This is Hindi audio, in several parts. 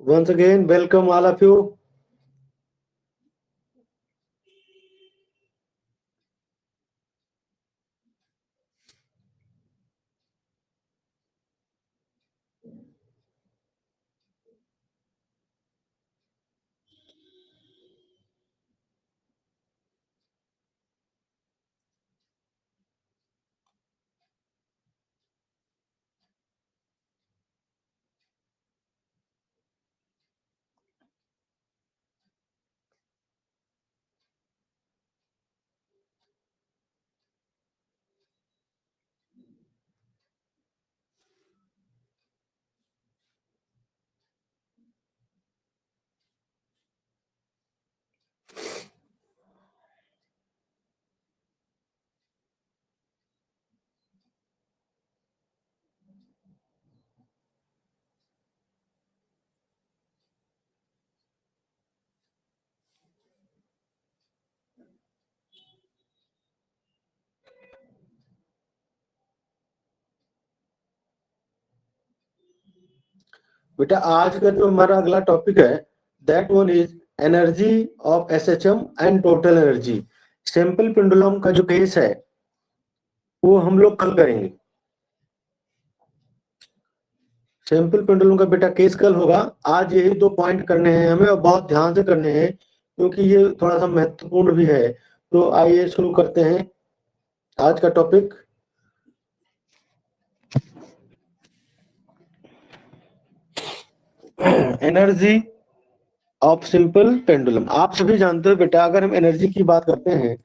Once again, welcome all of you. बेटा आज का जो हमारा अगला टॉपिक है that one is energy of SHM and total energy. Simple pendulum का जो केस है वो हम लोग कल करेंगे। सिंपल पेंडुलम का बेटा केस कल होगा। आज यही दो पॉइंट करने हैं हमें और बहुत ध्यान से करने हैं क्योंकि ये थोड़ा सा महत्वपूर्ण भी है। तो आइए शुरू करते हैं आज का topic. Energy of simple pendulum. आप सभी जानते हो बेटा, अगर हम एनर्जी की बात करते हैं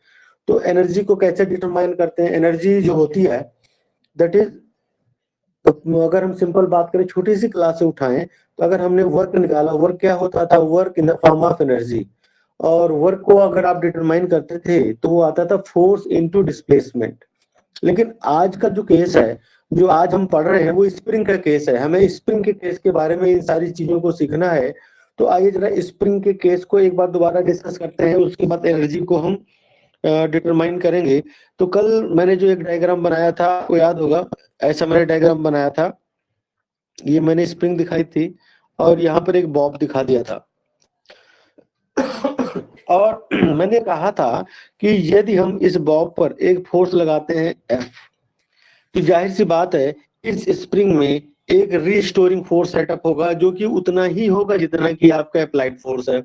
तो एनर्जी को कैसे डिटरमाइन करते हैं। एनर्जी जो होती है दैट इज, तो अगर हम सिंपल बात करें छोटी सी क्लास से उठाएं तो अगर हमने वर्क निकाला, वर्क क्या होता था, work in the form of energy. और वर्क को अगर आप डिटरमाइन करते थे तो वो आता था फोर्स इनटू डिस्प्लेसमेंट। लेकिन आज का जो केस है, जो आज हम पढ़ रहे हैं वो स्प्रिंग का केस है। हमें स्प्रिंग के केस के बारे में इन सारी चीजों को सीखना है। तो आइए जरा स्प्रिंग के केस को एक बार दोबारा डिस्कस करते हैं, उसके बाद एनर्जी को हम डिटरमाइन करेंगे। तो कल मैंने जो एक डायग्राम बनाया था वो याद होगा, ऐसा मैंने डायग्राम बनाया था। ये मैंने स्प्रिंग दिखाई थी और यहाँ पर एक बॉब दिखा दिया था। और मैंने कहा था कि यदि हम इस बॉब पर एक फोर्स लगाते हैं एफ, तो जाहिर सी बात है इस स्प्रिंग में एक रीस्टोरिंग फोर्स सेटअप होगा जो कि उतना ही होगा जितना कि आपका अप्लाइड फोर्स है।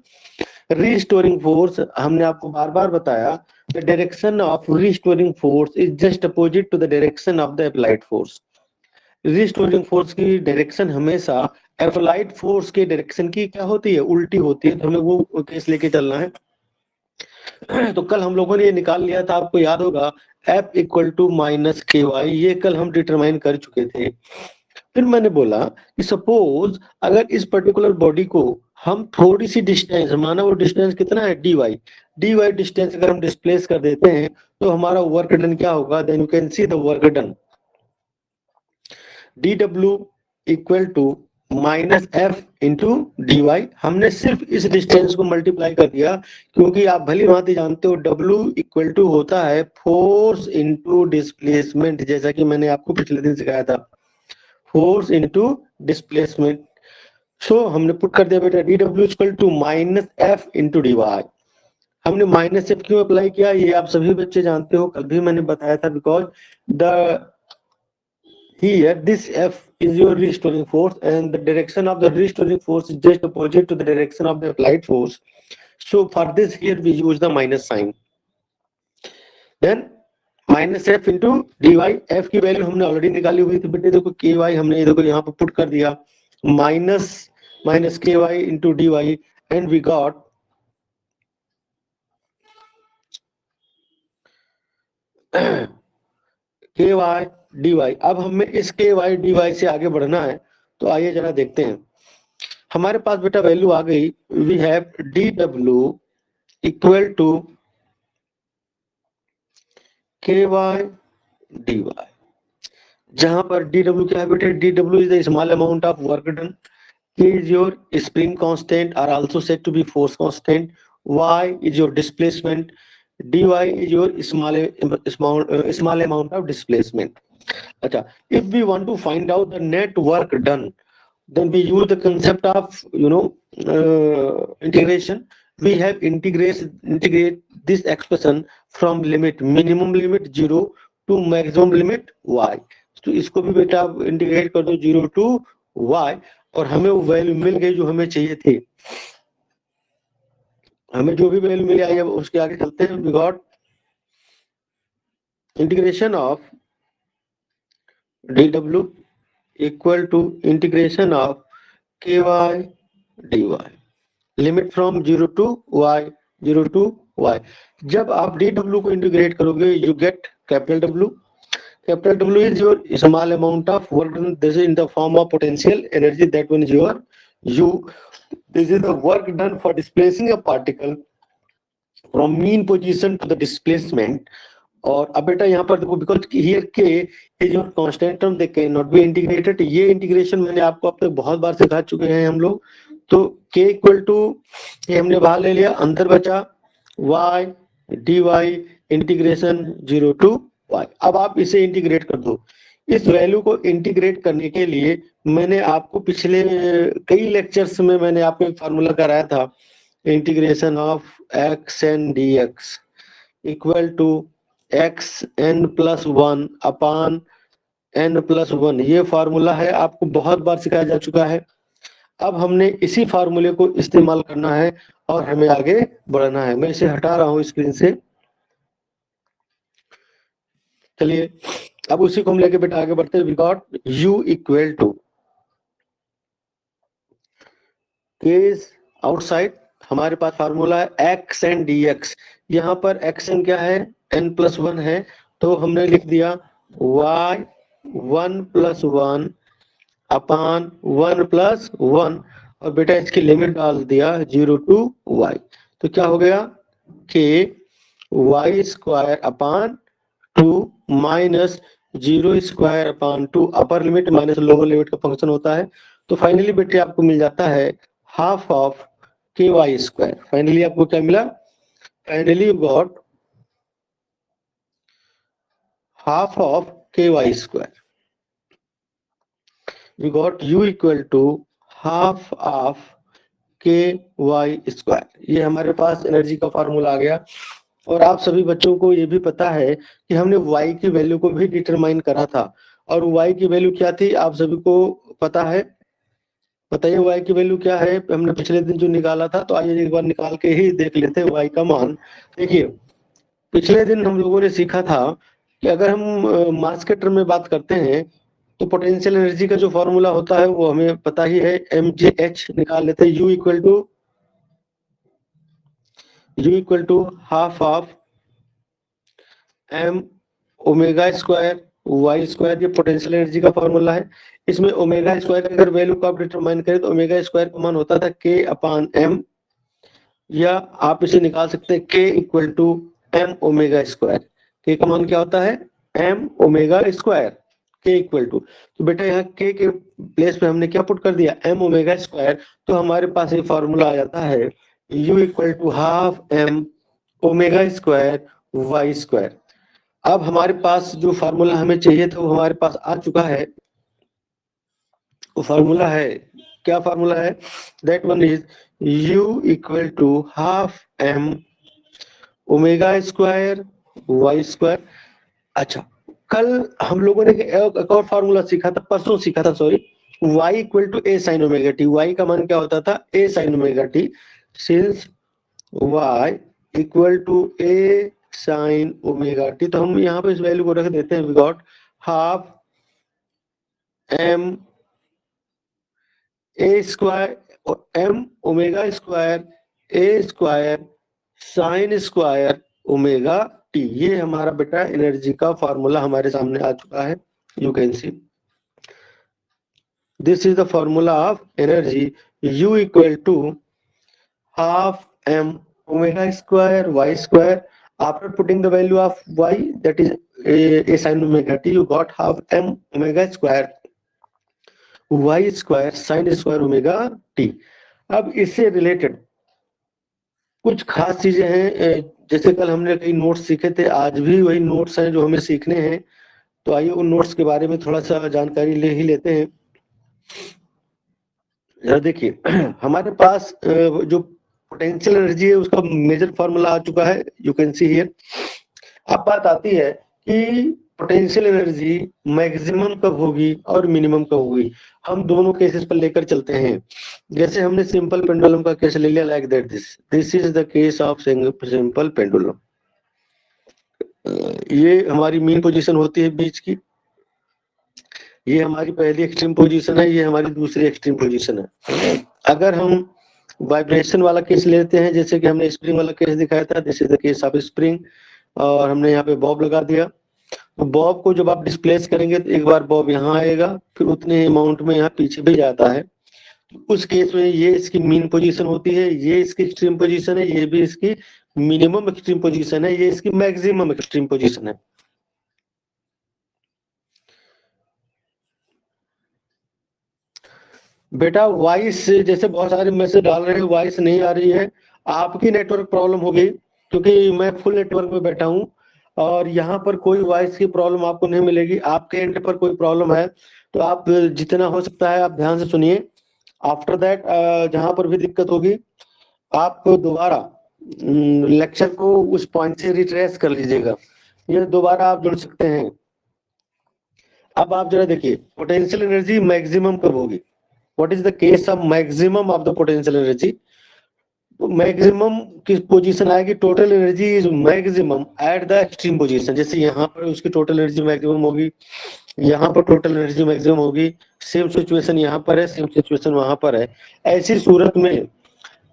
रीस्टोरिंग फोर्स हमने आपको बार बार बताया, the direction of restoring force is just opposite to the direction of the applied force. Restoring force की डायरेक्शन हमेशा अप्लाइड फोर्स के डायरेक्शन की क्या होती है, उल्टी होती है। तो हमें वो केस लेके चलना है। तो कल हम लोगों ने ये निकाल लिया था, आपको याद होगा, F equal to minus k Y. ये कल हम डिटरमाइन कर चुके थे। फिर मैंने बोला कि सपोज अगर इस पर्टिकुलर बॉडी को हम थोड़ी सी डिस्टेंस, माना वो डिस्टेंस कितना है, डी वाई डिस्टेंस अगर हम डिस्प्लेस कर देते हैं तो हमारा वर्क डन क्या होगा, then you can see the work done d W equal to minus f into d y. हमने सिर्फ इस डिस्टेंस को मल्टीप्लाई कर दिया क्योंकि आप भली भांति जानते हो डब्ल्यू इक्वल टू होता है फोर्स इंटू डिस्प्लेसमेंट, जैसा कि मैंने आपको पिछले दिन सिखाया था, फोर्स इंटू डिस्प्लेसमेंट। सो हमने पुट कर दिया बेटा d W equal to minus f into d y. हमने माइनस एफ क्यों अप्लाई किया ये आप सभी बच्चे जानते हो, कल भी मैंने बताया था। Because the here this F is your restoring force and the direction of the restoring force is just opposite to the direction of the applied force. So for this here we use the minus sign. Then minus f into d y. F की वैल्यू हमने ऑलरेडी निकाली हुई थी बेटे, देखो के वाई हमने देखो यहाँ पर पुट कर दिया, minus minus k y into d y and we got k Y D y. अब हमें इस के वाई डी वाई से आगे बढ़ना है, तो आइए जरा देखते हैं। हमारे पास बेटा वैल्यू आ गई, we have D W equal to K Y D Y, जहां पर डी डब्ल्यू क्या है बेटे, D W is the small amount of work done, K is your spring constant are also said to be force constant, Y is your displacement, dy is your small amount of displacement. अच्छा, if we want to find out the net work done then we use the concept of integration. We have integrate this expression from limit minimum limit 0 to maximum limit y. तो इसको भी बेटा आप इंटीग्रेट कर दो 0 to y और हमें वो वैल्यू मिल गई जो हमें चाहिए थी। हमें जो भी वैल्यू मिली आई, अब उसके आगे चलते हैं। We got integration of dw equal to integration of ky dy, limit from 0 to y, 0 to y। जब आप dw को इंटीग्रेट करोगे you get capital W। Capital W is your small amount of work done. This is in the form of potential energy. That one is your U. This is the work done for displacing a particle from mean position to the displacement. और अब बेटा यहाँ पर देखो, बिकॉज हियर के is your constant term, they can not be integrated. ये इंटीग्रेशन मैंने आपको अब तक बहुत बार सिखा चुके हैं हम लोग। तो k इक्वल टू, ये हमने बाहर ले लिया, अंदर बचा y dy integration 0 to y। अब आप इसे इंटीग्रेट कर दो। इस वैल्यू को इंटीग्रेट करने के लिए मैंने आपको पिछले कई लेक्चर्स में मैंने आपको एक फार्मूला कराया था, integration of x n dx equal to x n plus 1 upon n plus 1। ये फार्मूला है, आपको बहुत बार सिखाया जा चुका है। अब हमने इसी फार्मूले को इस्तेमाल करना है और हमें आगे बढ़ना है। मैं इसे हटा रहा हूं स्क्रीन से। चलिए अब उसी को हम लेके बेटा आगे बढ़ते हैं। We got u equal to k's outside, हमारे पास फार्मूला है एक्स एन डी एक्स। यहाँ पर एक्स एन क्या है, n प्लस 1 है, तो हमने लिख दिया y 1 प्लस 1 अपान 1 प्लस 1 और बेटा इसकी लिमिट डाल दिया 0 to y। तो क्या हो गया k y square upon 2 minus 0 square upon 2, upper limit minus lower limit का फंक्शन होता है। तो फाइनली बेटे आपको मिल जाता है हाफ ऑफ के वाई स्क्वायर। फाइनली आपको क्या मिला, finally you got half of ky square. We got u equal to half of ky square। ये हमारे पास एनर्जी का फार्मूला आ गया। और आप सभी बच्चों को ये भी पता है कि हमने y की वैल्यू को भी डिटरमाइन करा था, और y की वैल्यू क्या थी आप सभी को पता है। बताइए y की वैल्यू क्या है, हमने पिछले दिन जो निकाला था। तो आइए एक बार निकाल के ही देख लेते हैं y का मान। देखिए पिछले दिन हम लोगों ने सीखा था कि अगर हम मास के टर्म में बात करते हैं तो पोटेंशियल एनर्जी का जो फॉर्मूला होता है वो हमें पता ही है, mgh निकाल लेते हैं। u equal to half of m omega square y square, ये पोटेंशियल एनर्जी का फॉर्मूला है। इसमें ओमेगा स्क्वायर अगर वैल्यू को आप डिटरमाइन करें तो ओमेगा स्क्वायर का मान होता था k अपान m, या आप इसे निकाल सकते हैं k equal to m omega square. k का मान क्या होता है, m omega square, k equal to. तो बेटा यहाँ k के प्लेस पे हमने क्या पुट कर दिया, m ओमेगा स्क्वायर। तो हमारे पास ये फॉर्मूला आ जाता है u equal to half m omega square y square. अब हमारे पास जो फार्मूला हमें चाहिए था वो हमारे पास आ चुका है। वो फार्मूला है, क्या फार्मूला है, that one is u equal to half m omega square y square. अच्छा, कल हम लोगों ने एक और फार्मूला सीखा था, परसों सीखा था sorry, y equal to a sine omega t. y का मान क्या होता था, a sine omega t. Since y equal to a sine omega t, तो हम यहाँ पे इस वैल्यू को रख देते हैं। We got half m a square और m omega square a square sine square omega t. ये हमारा बेटा एनर्जी का फॉर्मूला हमारे सामने आ चुका है। You can see this is the formula of energy, u equal to half m omega square y square. After putting the value of y, that is a sin omega t, you got half m omega square y square sin square omega t। अब इससे रिलेटेड कुछ खास चीजें हैं, जैसे कल हमने कई नोट्स सीखे थे, आज भी वही नोट्स हैं जो हमें सीखने हैं। तो आइए उन नोट्स के बारे में थोड़ा सा जानकारी ले ही लेते हैं। जरा देखिए हमारे पास जो पोटेंशियल एनर्जी है उसका मेजर फॉर्मूला आ चुका है, यू कैन सी हियर। अब बात आती है कि पोटेंशियल एनर्जी मैक्सिमम कब होगी और मिनिमम कब होगी। हम दोनों केसेस पर लेकर चलते हैं। जैसे हमने सिंपल पेंडुलम का केस ले लिया, like that this is the case of simple pendulum. ये हमारी मीन पोजीशन होती है बीच की, ये हमारी पहली एक्सट्रीम पोजीशन है, ये हमारी दूसरी एक्सट्रीम पोजीशन है। अगर हम वाइब्रेशन वाला केस लेते हैं, जैसे कि हमने स्प्रिंग वाला केस दिखाया था, this is the case of spring, और हमने यहाँ पे बॉब लगा दिया। तो बॉब को जब आप डिस्प्लेस करेंगे तो एक बार बॉब यहाँ आएगा, फिर उतने अमाउंट में यहाँ पीछे भी जाता है। तो उस केस में ये इसकी मीन पोजीशन होती है, ये इसकी एक्सट्रीम पोजीशन है, ये भी इसकी मिनिमम एक्सट्रीम पोजीशन है, ये इसकी मैक्सिमम एक्सट्रीम पोजीशन है। बेटा वॉइस जैसे बहुत सारे मैसेज डाल रहे हैं, वॉइस नहीं आ रही है, आपकी नेटवर्क प्रॉब्लम हो गई, क्योंकि मैं फुल नेटवर्क में बैठा हूँ और यहाँ पर कोई वॉइस की प्रॉब्लम आपको नहीं मिलेगी। आपके एंड पर कोई प्रॉब्लम है तो आप जितना हो सकता है आप ध्यान से सुनिए। आफ्टर दैट जहां पर भी दिक्कत होगी आप दोबारा लेक्चर को उस पॉइंट से रिट्रेस कर लीजिएगा, ये दोबारा आप जुड़ सकते हैं। अब आप जरा देखिए पोटेंशियल एनर्जी मैक्सिमम कब होगी, what is the case of maximum of the potential energy. Maximum किस पोजीशन आएगी, total energy is maximum at the extreme position. जैसे यहाँ पर उसकी टोटल एनर्जी मैक्सिमम होगी, यहाँ पर टोटल एनर्जी मैक्सिमम होगी, सेम सिचुएशन यहाँ पर है, सेम सिचुएशन वहां पर है। ऐसी सूरत में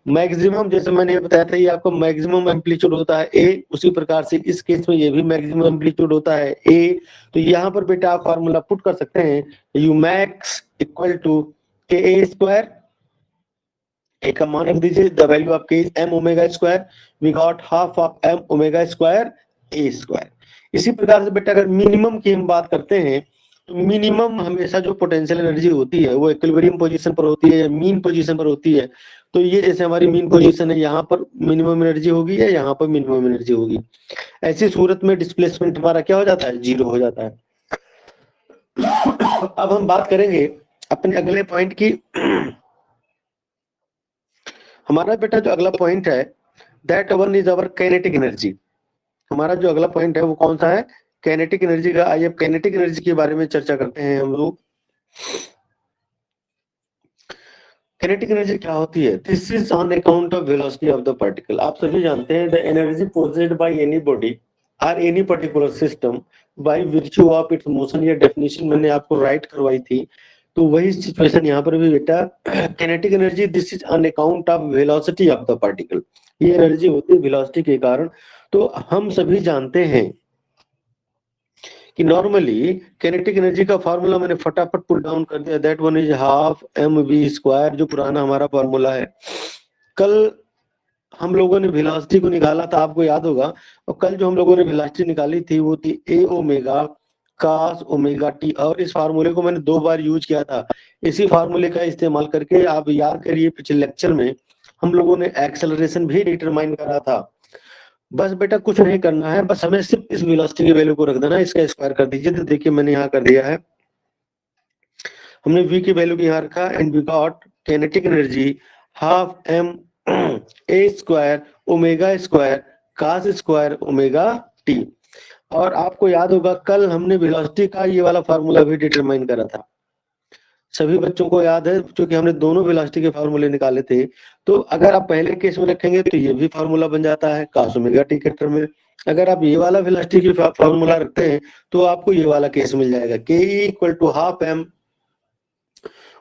मैक्सिमम, जैसे मैंने बताया था, ये आपका मैक्सिमम एम्पलीट्यूड होता है ए, उसी प्रकार से इस केस में ये भी मैक्सिमम एम्पलीट्यूड होता है ए। तो यहाँ पर बेटा आप फॉर्मूला पुट कर सकते हैं, यू मैक्स इक्वल टू के ए स्क्वायर, ए का मान रख दीजिए, the value of k is m omega square, we got half of m omega square a square. इसी प्रकार से बेटा अगर मिनिमम की हम बात करते हैं तो मिनिमम हमेशा जो पोटेंशियल एनर्जी होती है वो इक्विलिब्रियम पोजीशन पर होती है या मीन पोजीशन पर होती है। तो ये जैसे हमारी मीन पोजीशन है, यहाँ पर मिनिमम एनर्जी होगी या यहाँ पर मिनिमम एनर्जी होगी। ऐसी सूरत में डिस्प्लेसमेंट हमारा क्या हो जाता है, जीरो हो जाता है। अब हम बात करेंगे अपने अगले पॉइंट की। हमारा बेटा जो अगला पॉइंट है that one is our kinetic energy. हमारा जो अगला पॉइंट है वो कौन सा है, काइनेटिक एनर्जी का। आइए अब काइनेटिक एनर्जी के बारे में चर्चा करते हैं हम लोग। काइनेटिक एनर्जी क्या होती है, this is on account of velocity of the particle. आप सभी जानते हैं the energy possessed by any body और any particular system by virtue of its motion. ये डेफिनेशन मैंने आपको राइट करवाई थी, तो वही सिचुएशन यहाँ पर भी बेटा। Kinetic energy this is on account of velocity of the particle, ये एनर्जी होती है वेलोसिटी के कारण। तो हम सभी जानते हैं कि नॉर्मली काइनेटिक एनर्जी का फार्मूला मैंने फटाफट पुट डाउन कर दिया, that one is half m v square, जो पुराना हमारा फार्मूला है। कल हम लोगों ने वेलोसिटी को निकाला था, आपको याद होगा, और कल जो हम लोगों ने वेलोसिटी निकाली थी वो थी ए ओमेगा cos ओमेगा टी, और इस फार्मूले को मैंने 2 बार यूज किया था। इसी फार्मूले का इस्तेमाल करके आप याद करिए पिछले लेक्चर में हम लोगों ने एक्सेलरेशन भी डिटरमाइन करा था। बस बेटा कुछ नहीं करना है, बस हमें सिर्फ इस वेलोसिटी की वैल्यू को रख देना है, इसका स्क्वायर कर दीजिए। तो देखिए मैंने यहाँ कर दिया है, हमने v की वैल्यू को यहाँ रखा and we got kinetic energy half m a square omega square cos square omega t. और आपको याद होगा कल हमने वेलोसिटी का ये वाला फार्मूला भी डिटरमाइन करा था, सभी बच्चों को याद है, क्योंकि हमने दोनों वेलोसिटी के फार्मूले निकाले थे। तो अगर आप पहले केस में रखेंगे तो ये भी फार्मूला बन जाता है cos ओमेगा टी के टर्म में। अगर आप ये वाला वेलोसिटी की फार्मूला रखते हैं तो आपको ये वाला केस मिल जाएगा, k equal to half m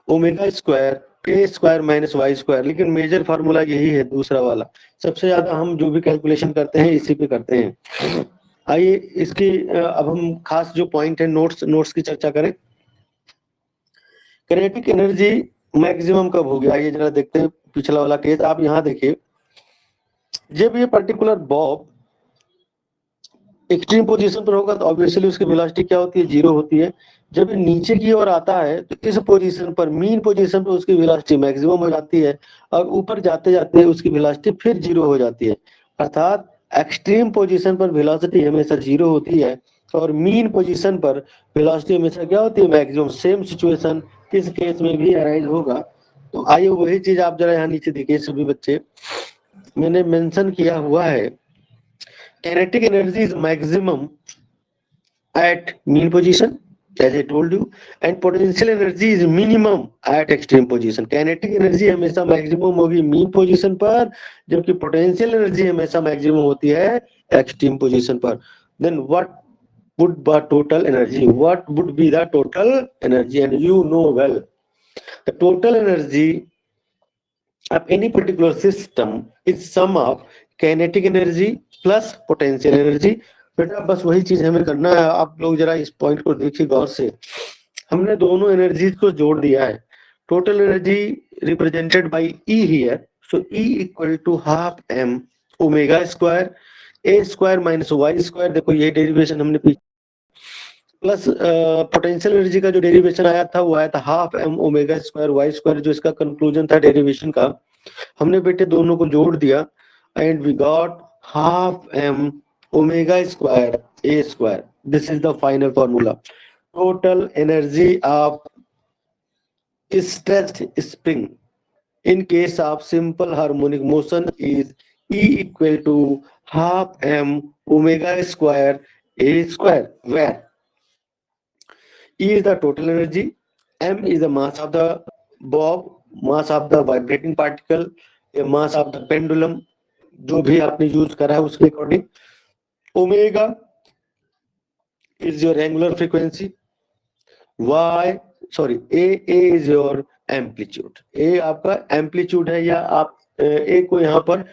omega square a square minus y square. लेकिन मेजर फार्मूला यही है, दूसरा वाला। सबसे ज्यादा हम जो भी कैलकुलेशन करते हैं इसी पे करते हैं। आइए इसकी अब हम खास जो पॉइंट है नोट्स की चर्चा करें। काइनेटिक एनर्जी मैक्सिमम कब होगी, आइए जरा देखते हैं पिछला वाला केस। आप यहाँ देखिए, जब ये पर्टिकुलर बॉब एक्सट्रीम पोजीशन पर होगा तो ऑब्वियसली उसकी वेलोसिटी क्या होती है, जीरो होती है। जब ये नीचे की ओर आता है तो इस पोजीशन पर, मीन पोजीशन पर उसकी वेलोसिटी मैक्सिमम हो जाती है, और ऊपर जाते जाते उसकी वेलोसिटी फिर जीरो हो जाती है। अर्थात एक्सट्रीम पोजीशन पर वेलोसिटी हमेशा जीरो होती है और मीन पोजीशन पर वेलोसिटी हमेशा क्या होती है, मैक्सिमम। सेम सिचुएशन किस केस में भी अराइज होगा, तो आइए वही चीज आप जरा यहाँ नीचे देखिए सभी बच्चे, मैंने मेंशन किया हुआ है kinetic energy is maximum at mean position, as I told you, and potential energy is minimum at extreme position. Kinetic energy हमेशा maximum होगी mean position पर, जबकि potential energy हमेशा maximum होती है extreme position पर. Then what would be total energy? What would be the total energy? And you know well, the total energy of any particular system is sum of kinetic energy plus potential energy. बेटा बस वही चीज हमें करना है, आप लोग जरा इस पॉइंट को देखिए गौर से, हमने दोनों एनर्जीज को जोड़ दिया है. Total energy represented by E here, so E equal to half m omega square a square minus y square, देखो ये डेरिवेशन हमने प्लस पोटेंशियल एनर्जी का जो डेरिवेशन आया था वो आया था half m omega square y square, जो इसका कंक्लूजन था डेरिवेशन का, हमने बेटे दोनों को जोड़ दिया and we got half m omega square a square. This is the final formula. Total energy of stretched spring in case of simple harmonic motion is E equal to half m omega square a square, where E is the total energy, m is the mass of the bob, mass of the vibrating particle, a mass of the pendulum, जो भी आपने यूज करा है उसके according. Omega is your angular frequency, y sorry a is your amplitude. A आपका एम्पलीट्यूड है, या आप ए को यहाँ पर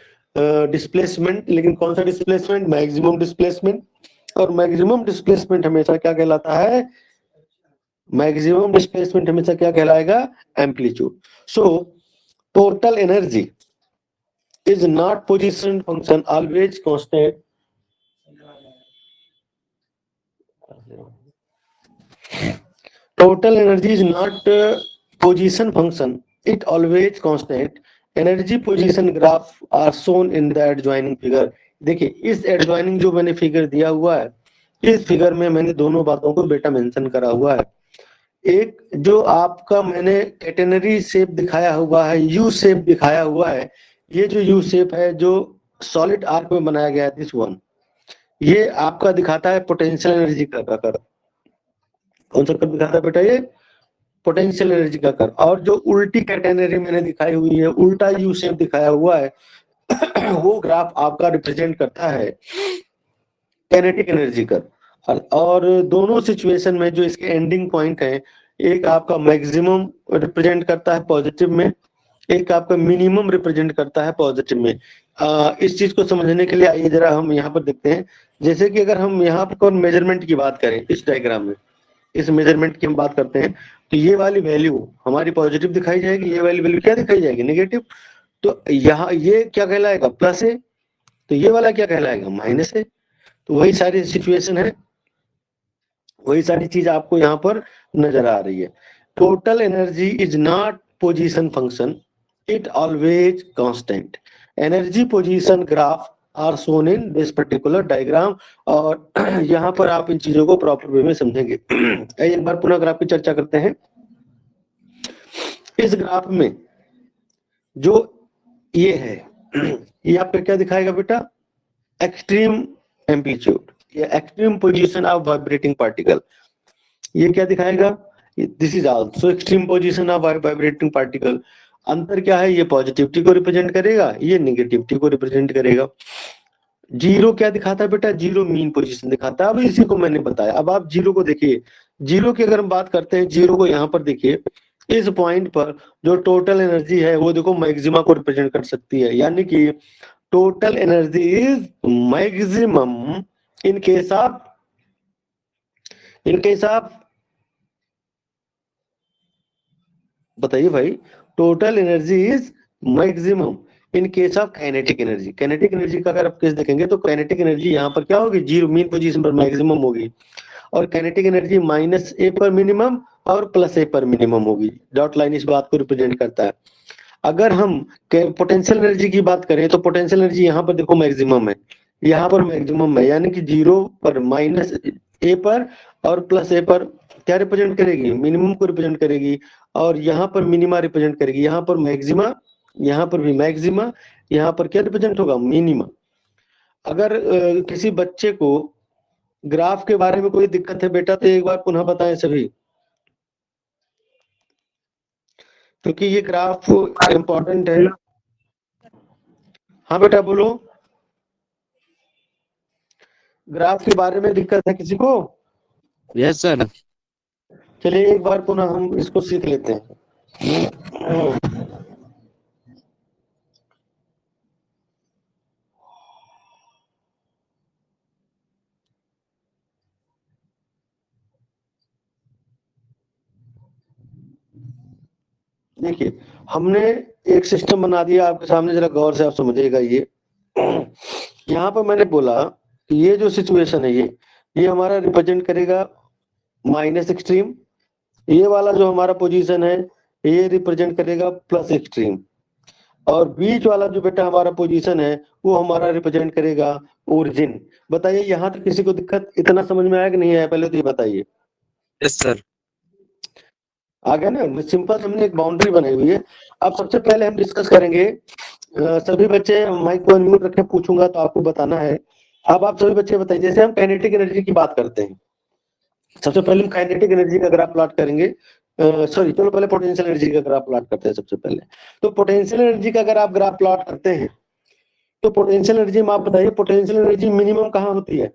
डिस्प्लेसमेंट, लेकिन कौन सा डिस्प्लेसमेंट? Maximum displacement. और मैक्सिमम डिस्प्लेसमेंट हमेशा क्या कहलाता है? मैक्सिमम डिस्प्लेसमेंट हमेशा क्या कहलाएगा? Amplitude. So total energy is not position function, always constant. Total energy is not position function, it always constant. Energy position graph are shown in the adjoining figure. देखिए इस adjoining जो मैंने फिगर दिया हुआ है, इस फिगर में मैंने दोनों बातों को बेटा मेंशन करा हुआ है. एक जो आपका मैंने कैटेनरी शेप दिखाया हुआ है, यू शेप दिखाया हुआ है, ये जो यू शेप है जो सॉलिड आर्क में बनाया गया है, दिस वन, ये आपका दिखाता है पोटेंशियल एनर्जी का कर्व. कौन सा कर्व दिखाता है बेटा? ये पोटेंशियल एनर्जी का कर्व. और जो उल्टी कैटेनरी मैंने दिखाई हुई है, उल्टा यू शेप दिखाया हुआ है, वो ग्राफ आपका रिप्रेजेंट करता है काइनेटिक एनर्जी कर्व. और दोनों सिचुएशन में जो इसके एंडिंग पॉइंट है, एक आपका मैक्सिमम रिप्रेजेंट करता है पॉजिटिव में, एक आपका मिनिमम रिप्रेजेंट करता है पॉजिटिव में. इस चीज को समझने के लिए आइए जरा हम यहाँ पर देखते हैं. जैसे कि अगर हम यहाँ पर मेजरमेंट की बात करें, इस डायग्राम में इस मेजरमेंट की हम बात करते हैं, तो ये वाली वैल्यू हमारी पॉजिटिव दिखाई जाएगी, ये वाली वैल्यू क्या दिखाई जाएगी? नेगेटिव. तो यहाँ ये क्या कहलाएगा? प्लस है. तो ये वाला क्या कहलाएगा? माइनस है. तो वही सारी सिचुएशन है, वही सारी चीज आपको यहाँ पर नजर आ रही है. Total energy is not position function, it always constant. Energy position graph are shown in this particular diagram. और यहाँ पर आप इन चीजों को प्रॉपर वे में समझेंगे. एक बार पुनः ग्राफ की चर्चा करते हैं. इस ग्राफ में जो ये है, ये आपको क्या दिखाएगा बेटा? एक्सट्रीम एम्पलीट्यूड या extreme position of vibrating particle. ये क्या दिखाएगा? This is also extreme position of vibrating particle. अंतर क्या है? ये पॉजिटिविटी को रिप्रेजेंट करेगा, ये निगेटिविटी को रिप्रेजेंट करेगा. जीरो क्या दिखाता है बेटा? जीरो मीन पोजीशन दिखाता है. अब इसी को मैंने बताया. अब आप जीरो को देखिए. जीरो की अगर हम बात करते हैं, जीरो को यहाँ पर देखिए, इस पॉइंट पर जो टोटल एनर्जी है वो देखो मैक्सिमा को रिप्रेजेंट कर सकती है. यानी कि total energy is maximum in case of बताइए भाई. Total energy is maximum in case of kinetic energy. Kinetic energy का अगर आप केस देखेंगे तो काइनेटिक एनर्जी यहाँ पर क्या होगी? जीरो मीन पोजीशन पर मैक्सिमम होगी, और काइनेटिक एनर्जी माइनस ए पर मिनिमम और प्लस ए पर मिनिमम होगी. डॉट लाइन इस बात को रिप्रेजेंट करता है. अगर हम पोटेंशियल एनर्जी की बात करें तो पोटेंशियल एनर्जी यहाँ पर देखो मैक्सिमम है, यहाँ पर मैक्सिमम है, यानी कि जीरो पर माइनस ए पर और प्लस ए पर क्या रिप्रेजेंट करेगी? मिनिमम को रिप्रेजेंट करेगी. और यहाँ पर मिनिमा रिप्रेजेंट करेगी, यहाँ पर मैक्सिमा, यहाँ पर भी मैक्सिमा, यहाँ पर क्या रिप्रेजेंट होगा, मिनिमा। अगर किसी बच्चे को ग्राफ के बारे में कोई दिक्कत है बेटा तो एक बार पुनः बताएं सभी, क्योंकि ये ग्राफ इम्पोर्टेंट है। हाँ बेटा बोलो, ग्राफ के बारे में दिक्कत है किसी को? Yes sir. चलिए एक बार पुनः हम इसको सीख लेते हैं। देखिए हमने एक सिस्टम बना दिया आपके सामने, जरा गौर से आप समझिएगा। ये यहाँ पर मैंने बोला ये जो सिचुएशन है ये हमारा रिप्रेजेंट करेगा माइनस एक्सट्रीम, ये वाला जो हमारा पोजीशन है ये रिप्रेजेंट करेगा प्लस एक्सट्रीम, और बीच वाला जो बेटा हमारा पोजीशन है वो हमारा रिप्रेजेंट करेगा ओरिजिन। बताइए यहाँ तक किसी को दिक्कत, इतना समझ में आया कि नहीं आया, पहले तो ये बताइए। Yes sir. आ गया ना, सिंपल हमने एक बाउंड्री बनाई हुई है। अब सबसे पहले हम डिस्कस करेंगे, सभी बच्चे माइक को अनम्यूट रखे, पूछूंगा तो आपको बताना है। अब आप सभी बच्चे बताइए, जैसे हम काइनेटिक एनर्जी की बात करते हैं, सबसे पहले हम काइनेटिक एनर्जी का ग्राफ प्लॉट करेंगे। सॉरी चलो पहले पोटेंशियल एनर्जी का ग्राफ प्लॉट करते हैं सबसे पहले। तो पोटेंशियल एनर्जी का अगर आप ग्राफ प्लॉट करते हैं तो पोटेंशियल एनर्जी में आप बताइए पोटेंशियल एनर्जी मिनिमम कहाँ होती है,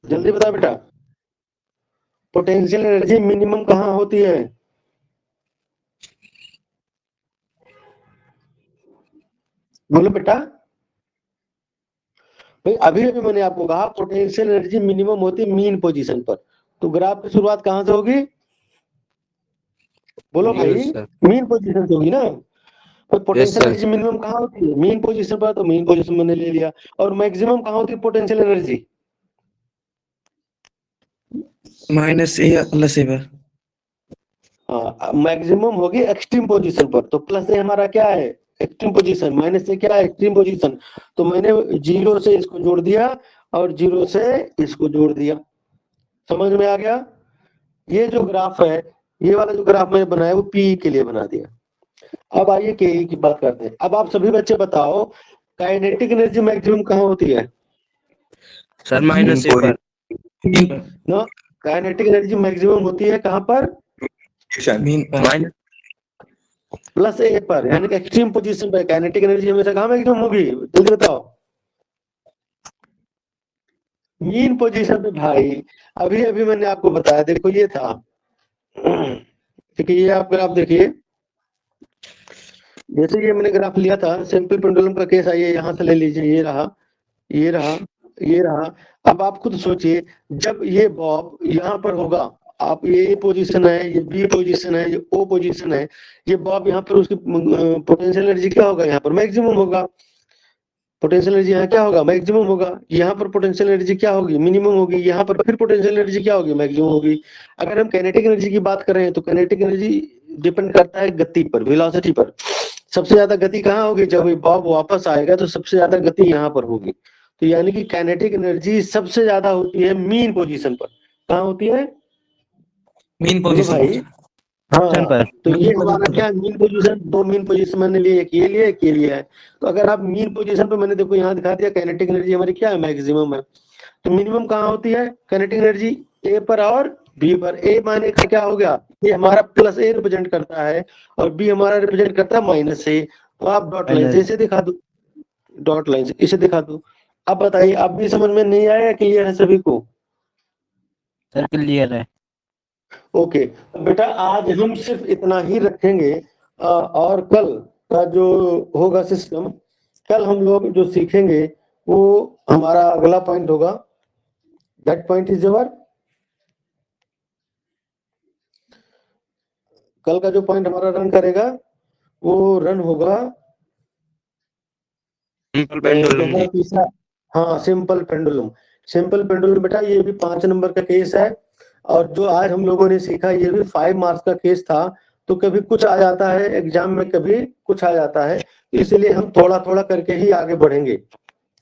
जल्दी बताओ बेटा, पोटेंशियल एनर्जी मिनिमम कहाँ होती है? बोलो बेटा। भाई अभी अभी मैंने आपको कहा पोटेंशियल एनर्जी मिनिमम होती है मीन पोजीशन पर, तो ग्राफ की शुरुआत कहाँ से होगी? बोलो भाई, मीन पोजीशन से होगी ना। तो पोटेंशियल एनर्जी मिनिमम कहाँ होती है? मीन पोजीशन पर, तो मीन पोजीशन मैंने ले लिया। और मैक्सिमम कहाँ होती है पोटेंशियल एनर्जी? माइनस ए प्लस ए पर। हाँ मैक्सिमम होगी एक्सट्रीम पोजीशन पर, तो प्लस ए हमारा क्या है, एक्सट्रीम पोजीशन, माइनस से क्या है, एक्सट्रीम पोजीशन। तो मैंने जीरो से इसको जोड़ दिया और जीरो से इसको जोड़ दिया, समझ में आ गया? ये जो ग्राफ है, ये वाला जो ग्राफ मैंने बनाया वो पी के लिए बना दिया। अब आइए के की बात करते हैं। अब आप सभी बच्चे बताओ काइनेटिक एनर्जी मैक्सिमम कहाँ होती है? सर माइनस ए पर। नो, काइनेटिक एनर्जी मैक्सिमम होती है कहाँ पर? मीन पर। प्लस ए पर, यानी कि एक्सट्रीम पोजीशन पर काइनेटिक एनर्जी हमेशा कहाँ मैक्सिमम होगी, जल्दी बताओ। मीन पोजीशन पे भाई, अभी अभी मैंने आपको बताया, देखो ये था, देखिए ये आप ग्राफ देखिए, जैसे ये मैंने ग्राफ लिया था सिंपल पेंडुलम का केस, आइए यहाँ से ले लीजिए, ये रहा, ये रहा, ये रहा। अब आप खुद सोचिए, जब ये बॉब यहाँ पर होगा, आप ये पोजीशन है, ये बी पोजीशन है, ये ओ पोजीशन है, ये बॉब यहाँ पर, उसकी पोटेंशियल एनर्जी क्या होगा, यहाँ पर मैक्सिमम होगा। पोटेंशियल एनर्जी यहाँ क्या होगा, मैक्सिमम होगा। यहाँ पर पोटेंशियल एनर्जी क्या होगी, मिनिमम होगी। यहाँ पर फिर पोटेंशियल एनर्जी क्या होगी, मैक्सिमम होगी। अगर हम काइनेटिक एनर्जी की बात करें तो काइनेटिक एनर्जी डिपेंड करता है गति पर, वेलोसिटी पर। सबसे ज्यादा गति कहाँ होगी, जब ये बॉब वापस आएगा तो सबसे ज्यादा गति यहाँ पर होगी। तो यानी कि काइनेटिक एनर्जी सबसे ज्यादा होती है मीन पोजीशन पर। कहाँ होती है, मीन पोजीशन पोजीशन। हाँ, तो ये हमारा क्या मीन पोजीशन, दो मीन पोजीशन मैंने लिए, एक ये लिया एक ये लिया है। तो अगर आप मीन पोजीशन पे, मैंने देखो यहाँ दिखा दिया काइनेटिक एनर्जी हमारी क्या है, मैक्सिमम है। तो मिनिमम कहाँ होती है काइनेटिक एनर्जी, ए पर और बी पर। ए माने का क्या हो गया, ये हमारा प्लस ए रिप्रेजेंट करता है और बी हमारा रिप्रेजेंट करता है माइनस ए। तो आप डॉट लाइन से इसे दिखा दो, डॉट लाइन से इसे दिखा दो। अब बताइए, अब भी समझ में नहीं आया, क्लियर है सभी को? सर क्लियर है। ओके बेटा, आज हम सिर्फ इतना ही रखेंगे, और कल का जो होगा सिस्टम, कल हम लोग जो सीखेंगे वो हमारा अगला पॉइंट होगा। दैट पॉइंट इज योर, कल का जो पॉइंट हमारा रन करेगा वो रन होगा सिंपल पेंडुलम। तीसरा, हाँ सिंपल पेंडुलम। सिंपल पेंडुलम बेटा ये भी 5 नंबर का केस है, और जो आज हम लोगों ने सीखा ये भी 5 मार्क्स का केस था। तो कभी कुछ आ जाता है एग्जाम में, कभी कुछ आ जाता है, इसलिए हम थोड़ा थोड़ा करके ही आगे बढ़ेंगे,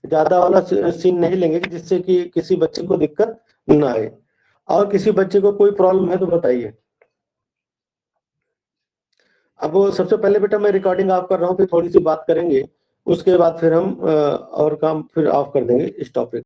ज्यादा वाला सीन नहीं लेंगे जिससे कि किसी बच्चे को दिक्कत ना आए। और किसी बच्चे को कोई प्रॉब्लम है तो बताइए। अब वो सबसे पहले बेटा मैं रिकॉर्डिंग ऑफ कर रहा हूँ, फिर थोड़ी सी बात करेंगे, उसके बाद फिर हम और काम फिर ऑफ कर देंगे इस टॉपिक।